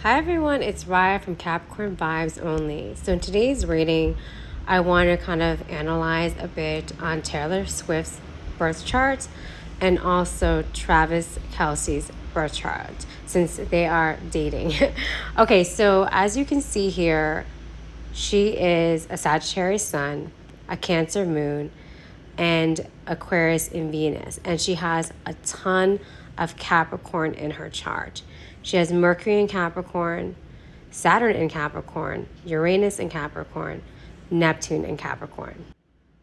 Hi everyone, it's Raya from Capricorn Vibes Only. So in today's reading, I want to kind of analyze a bit on Taylor Swift's birth chart and also Travis Kelce's birth chart since they are dating. Okay, so as you can see here, she is a Sagittarius sun, a Cancer moon, and Aquarius in Venus. And she has a ton of Capricorn in her chart. She has Mercury in Capricorn, Saturn in Capricorn, Uranus in Capricorn, Neptune in Capricorn.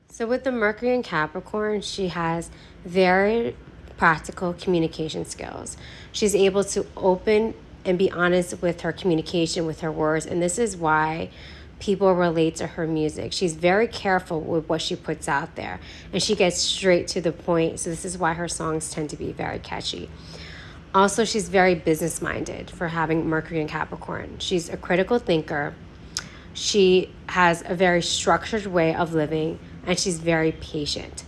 So with the Mercury in Capricorn, she has very practical communication skills. She's able to open and be honest with her communication, with her words, and this is why people relate to her music. She's very careful with what she puts out there, and she gets straight to the point, so this is why her songs tend to be very catchy. Also, she's very business-minded for having Mercury in Capricorn. She's a critical thinker. She has a very structured way of living, and she's very patient.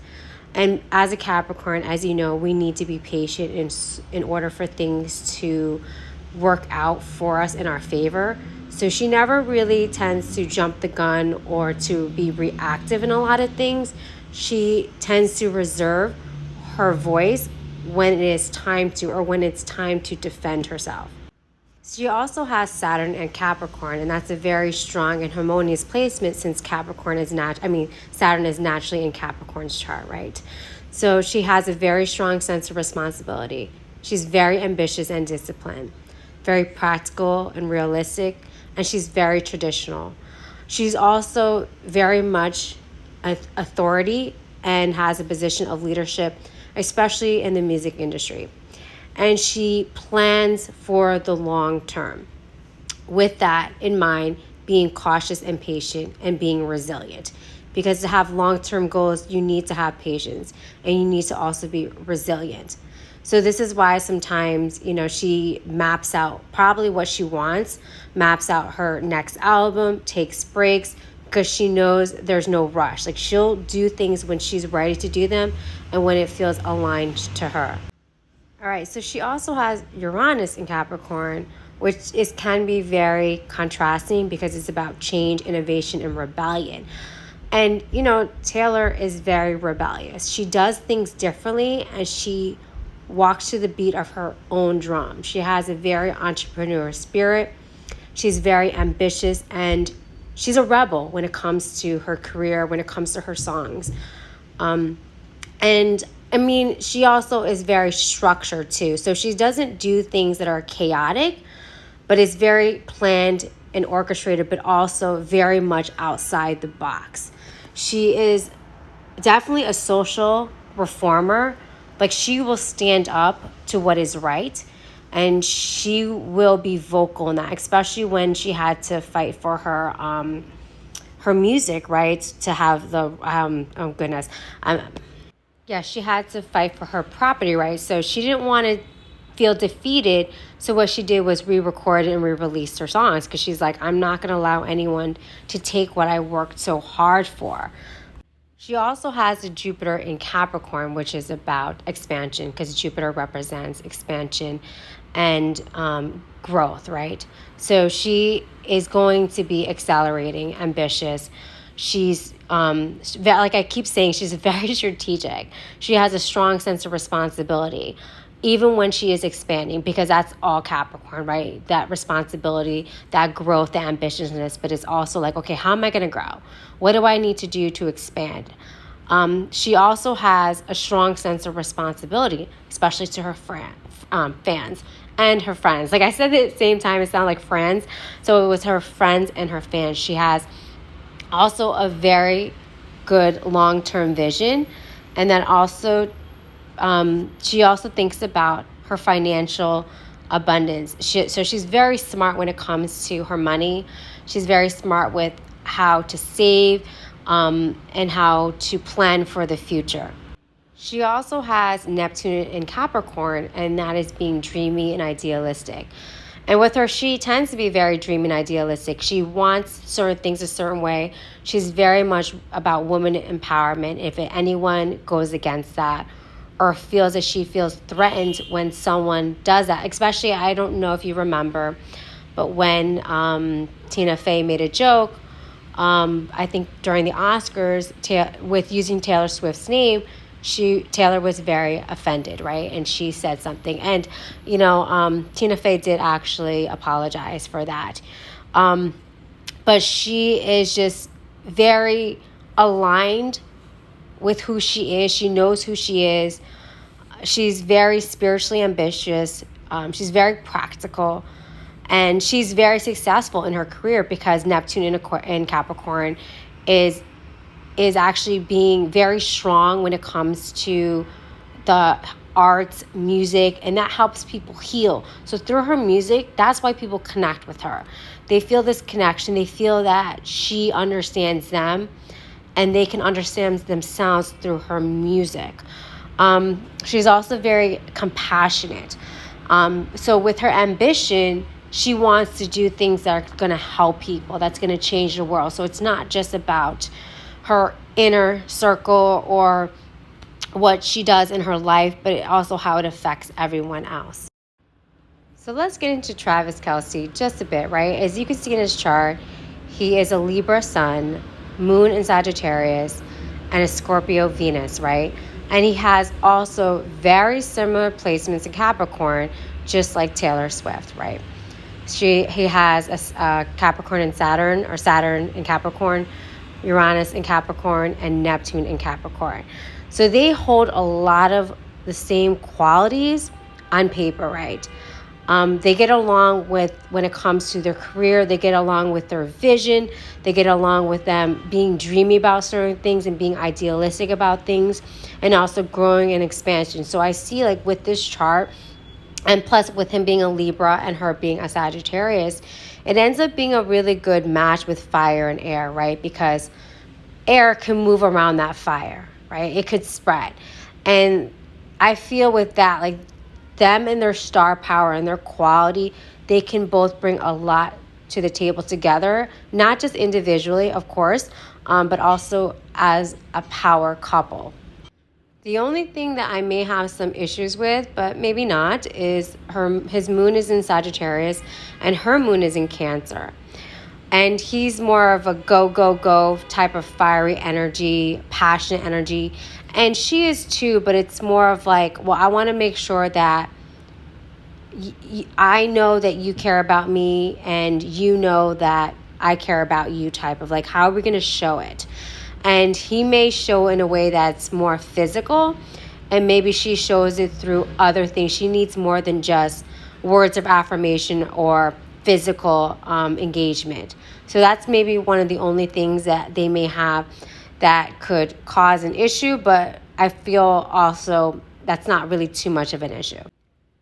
And as a Capricorn, as you know, we need to be patient in order for things to work out for us in our favor. So she never really tends to jump the gun or to be reactive in a lot of things. She tends to reserve her voice when it is time to, or when it's time to defend herself. She also has Saturn and Capricorn, and that's a very strong and harmonious placement since Saturn is naturally in Capricorn's chart, right? So she has a very strong sense of responsibility. She's very ambitious and disciplined, very practical and realistic, and she's very traditional. She's also very much an authority and has a position of leadership, especially in the music industry. And she plans for the long term. With that in mind, being cautious and patient and being resilient. Because to have long-term goals, you need to have patience and you need to also be resilient. So this is why sometimes, she maps out probably what she wants, maps out her next album, takes breaks, because she knows there's no rush. Like, she'll do things when she's ready to do them and when it feels aligned to her. All right, so she also has Uranus in Capricorn, which can be very contrasting because it's about change, innovation, and rebellion. And, Taylor is very rebellious. She does things differently and she walks to the beat of her own drum. She has a very entrepreneur spirit. She's very ambitious and she's a rebel when it comes to her career, when it comes to her songs. She also is very structured too. So she doesn't do things that are chaotic, but it's very planned and orchestrated, but also very much outside the box. She is definitely a social reformer. Like, she will stand up to what is right. And she will be vocal in that, especially when she had to fight for her music, right? To have she had to fight for her property, right? So she didn't want to feel defeated. So what she did was re-record and re-release her songs because she's like, I'm not going to allow anyone to take what I worked so hard for. She also has a Jupiter in Capricorn, which is about expansion because Jupiter represents expansion and growth, right? So she is going to be accelerating, ambitious. She's, like I keep saying, she's very strategic. She has a strong sense of responsibility, even when she is expanding, because that's all Capricorn, right? That responsibility, that growth, that ambitiousness, but it's also like, okay, how am I going to grow? What do I need to do to expand? She also has a strong sense of responsibility, especially to her fans and her friends. Like I said at the same time, it sounded like friends. So it was her friends and her fans. She has also a very good long-term vision. And then also, she also thinks about her financial abundance. So she's very smart when it comes to her money. She's very smart with how to save and how to plan for the future. She also has Neptune in Capricorn, and that is being dreamy and idealistic. And with her, she tends to be very dreamy and idealistic. She wants certain things a certain way. She's very much about woman empowerment. If anyone goes against that or feels that she feels threatened when someone does that, especially, I don't know if you remember, But when Tina Fey made a joke, I think during the Oscars, with using Taylor Swift's name, Taylor was very offended, right? And she said something. And, Tina Fey did actually apologize for that. But she is just very aligned with who she is. She knows who she is. She's very spiritually ambitious. She's very practical. And she's very successful in her career because Neptune in Capricorn is actually being very strong when it comes to the arts, music, and that helps people heal. So through her music, that's why people connect with her. They feel this connection. They feel that she understands them and they can understand themselves through her music. She's also very compassionate. So with her ambition, she wants to do things that are going to help people, that's going to change the world. So it's not just about her inner circle or what she does in her life, but also how it affects everyone else. So let's get into Travis Kelce just a bit, right? As you can see in his chart, he is a Libra sun, moon in Sagittarius, and a Scorpio Venus, right? And he has also very similar placements in Capricorn, just like Taylor Swift, right? He has a Capricorn in Saturn, or Saturn in Capricorn, Uranus in Capricorn, and Neptune in Capricorn. So they hold a lot of the same qualities on paper, right? They get along with, when it comes to their career, they get along with their vision, they get along with them being dreamy about certain things and being idealistic about things, and also growing and expansion. So I see, like, with this chart, and plus with him being a Libra and her being a Sagittarius, it ends up being a really good match with fire and air, right? Because air can move around that fire, right? It could spread. And I feel with that, like, them and their star power and their quality, they can both bring a lot to the table together, not just individually, of course, but also as a power couple. The only thing that I may have some issues with, but maybe not, is his moon is in Sagittarius and her moon is in Cancer. And he's more of a go, go, go type of fiery energy, passionate energy. And she is too, but it's more of like, well, I want to make sure that I know that you care about me and you know that I care about you type of, like, how are we going to show it? And he may show in a way that's more physical, and maybe she shows it through other things. She needs more than just words of affirmation or physical engagement. So that's maybe one of the only things that they may have that could cause an issue, but I feel also that's not really too much of an issue.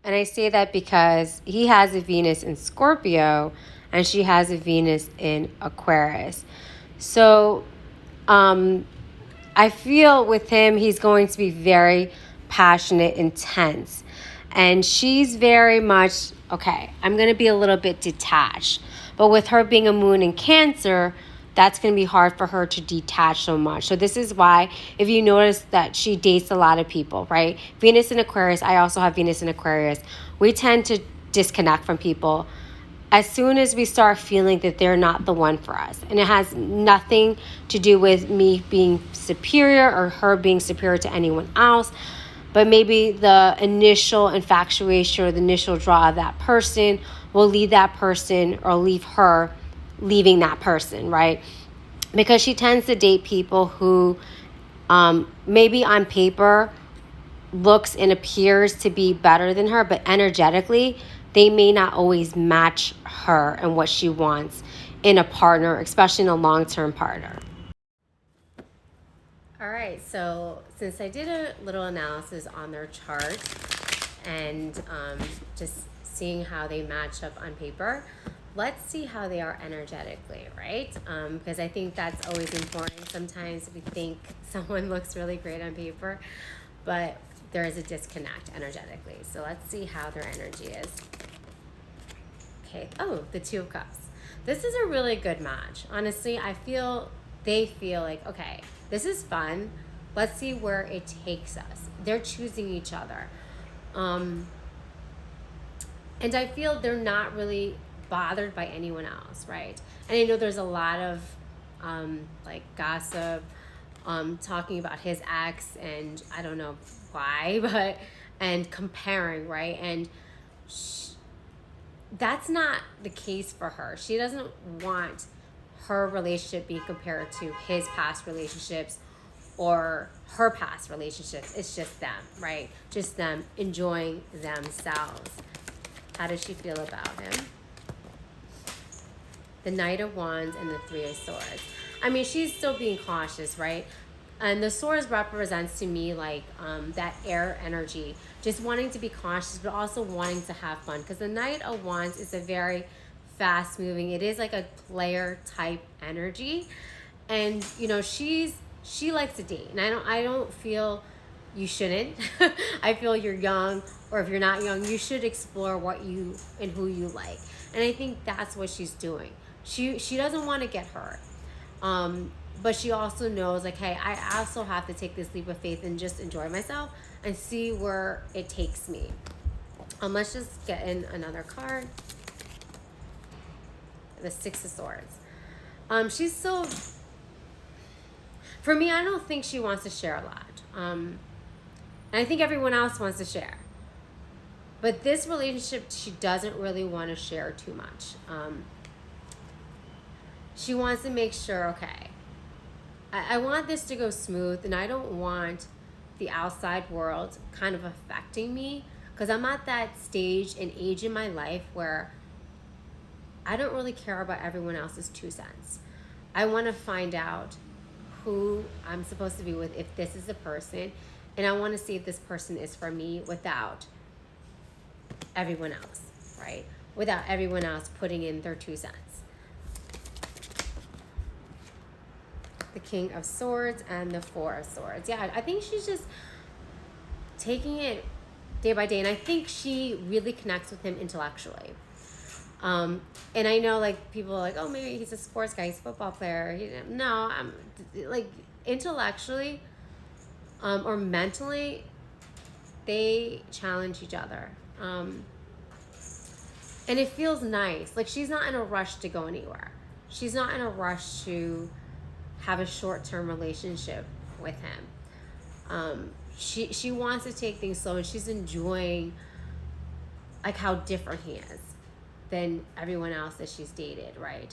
And I say that because he has a Venus in Scorpio and she has a Venus in Aquarius. So I feel with him, he's going to be very passionate, intense. And she's very much, okay, I'm going to be a little bit detached. But with her being a moon in Cancer, that's going to be hard for her to detach so much. So this is why, if you notice that she dates a lot of people, right? Venus in Aquarius, I also have Venus in Aquarius. We tend to disconnect from people as soon as we start feeling that they're not the one for us. And it has nothing to do with me being superior or her being superior to anyone else, but maybe the initial infatuation or the initial draw of that person will lead that person or leave her leaving that person, right? Because she tends to date people who maybe on paper looks and appears to be better than her, but energetically, they may not always match her and what she wants in a partner, especially in a long-term partner. All right, so since I did a little analysis on their chart and just seeing how they match up on paper, let's see how they are energetically, right? Because I think that's always important. Sometimes we think someone looks really great on paper, but there is a disconnect energetically. So let's see how their energy is. Okay, oh, the Two of Cups. This is a really good match. Honestly, they feel like, okay, this is fun. Let's see where it takes us. They're choosing each other. And I feel they're not really bothered by anyone else, right? And I know there's a lot of like gossip talking about his ex, and I don't know why, but and comparing, right? And that's not the case for her. She doesn't want her relationship being compared to his past relationships or her past relationships. It's just them, right? Just them enjoying themselves. How does she feel about him? The Knight of Wands and the Three of Swords. I mean, she's still being cautious, right? And the swords represents to me like that air energy, just wanting to be cautious, but also wanting to have fun. Because the Knight of Wands is a very fast moving, it is like a player type energy. And, you know, she likes to date. And I don't feel you shouldn't. I feel you're young, or if you're not young, you should explore what you and who you like. And I think that's what she's doing. She doesn't want to get hurt. But she also knows, like, hey, I also have to take this leap of faith and just enjoy myself and see where it takes me. Let's just get in another card. The Six of Swords. She's so... For me, I don't think she wants to share a lot. And I think everyone else wants to share. But this relationship, she doesn't really want to share too much. She wants to make sure, okay, I want this to go smooth, and I don't want the outside world kind of affecting me, because I'm at that stage and age in my life where I don't really care about everyone else's 2 cents. I want to find out who I'm supposed to be with, if this is a person, and I want to see if this person is for me without everyone else, right? Without everyone else putting in their 2 cents. The King of Swords and the Four of Swords. Yeah, I think she's just taking it day by day, and I think she really connects with him intellectually. And I know, like, people are like, oh, maybe he's a sports guy, he's a football player. No, I'm like, intellectually or mentally, they challenge each other. And it feels nice. Like, she's not in a rush to go anywhere. She's not in a rush to have a short-term relationship with him. She wants to take things slow, and she's enjoying like how different he is than everyone else that she's dated, right?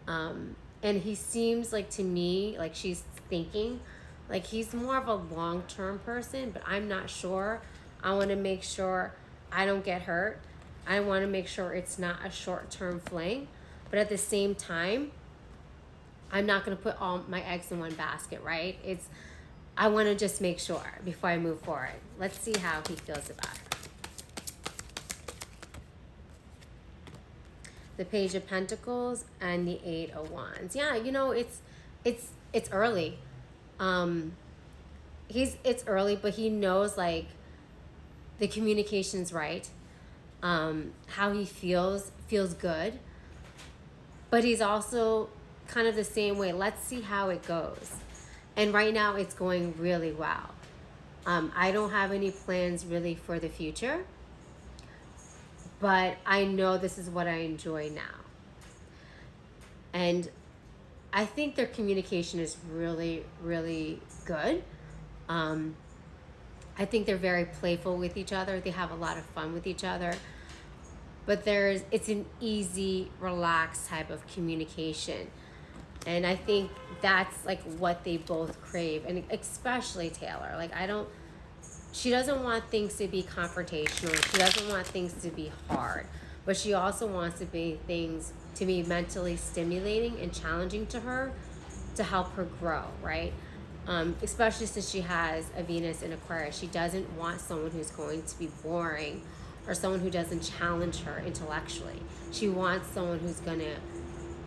And he seems like, to me, like she's thinking like he's more of a long-term person, but I'm not sure. I want to make sure I don't get hurt. I want to make sure it's not a short-term fling, but at the same time, I'm not going to put all my eggs in one basket, right? I want to just make sure before I move forward. Let's see how he feels about it. The Page of Pentacles and the Eight of Wands. Yeah, you know, it's early. It's early, but he knows, like, the communication's right. How he feels good. But he's also kind of the same way. Let's see how it goes. And right now it's going really well. I don't have any plans really for the future, but I know this is what I enjoy now. And I think their communication is really, really good. I think they're very playful with each other. They have a lot of fun with each other. But it's an easy, relaxed type of communication. And I think that's like what they both crave. And especially Taylor. Like, she doesn't want things to be confrontational. She doesn't want things to be hard. But she also wants things to be mentally stimulating and challenging to her, to help her grow, right? Especially since she has a Venus in Aquarius. She doesn't want someone who's going to be boring, or someone who doesn't challenge her intellectually. She wants someone who's going to,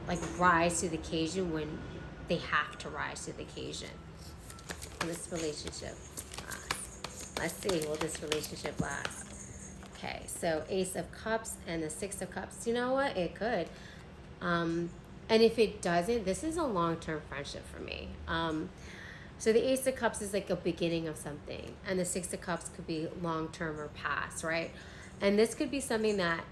like, rise to the occasion when they have to rise to the occasion. Will this relationship last? Let's see, will this relationship last? Okay, so Ace of Cups and the Six of Cups. You know what? It could. And if it doesn't, this is a long-term friendship for me. So the Ace of Cups is like a beginning of something, and the Six of Cups could be long-term or past, right? And this could be something that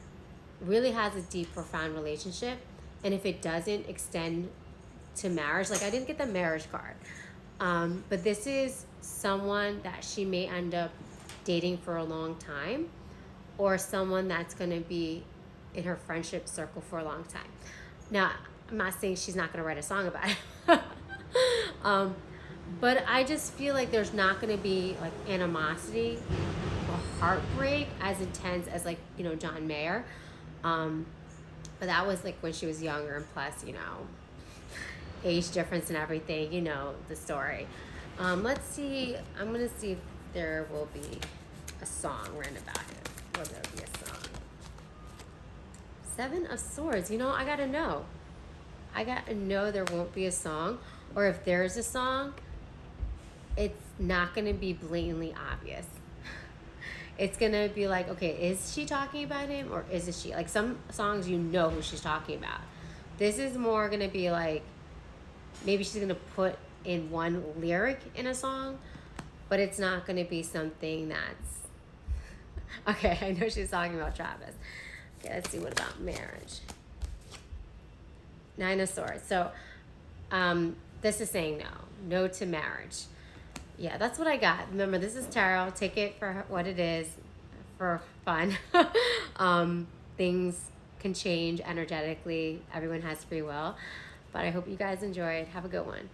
really has a deep, profound relationship. And if it doesn't extend to marriage, like I didn't get the marriage card, but this is someone that she may end up dating for a long time, or someone that's going to be in her friendship circle for a long time. Now, I'm not saying she's not going to write a song about it. But I just feel like there's not going to be like animosity or heartbreak as intense as like, you know, John Mayer. But that was like when she was younger, and plus, you know, age difference and everything, you know, the story. Let's see. I'm going to see if there will be a song written about it. Will there be a song? Seven of Swords. You know, I got to know. I got to know there won't be a song. Or if there's a song, it's not going to be blatantly obvious. It's going to be like, okay, is she talking about him, or isn't she? Like some songs, you know who she's talking about. This is more going to be like, maybe she's going to put in one lyric in a song, but it's not going to be something that's... Okay, I know she's talking about Travis. Okay, let's see, what about marriage? Nine of Swords. So this is saying no. No to marriage. Yeah, that's what I got. Remember, this is tarot. Take it for what it is, for fun. Things can change energetically. Everyone has free will. But I hope you guys enjoyed. Have a good one.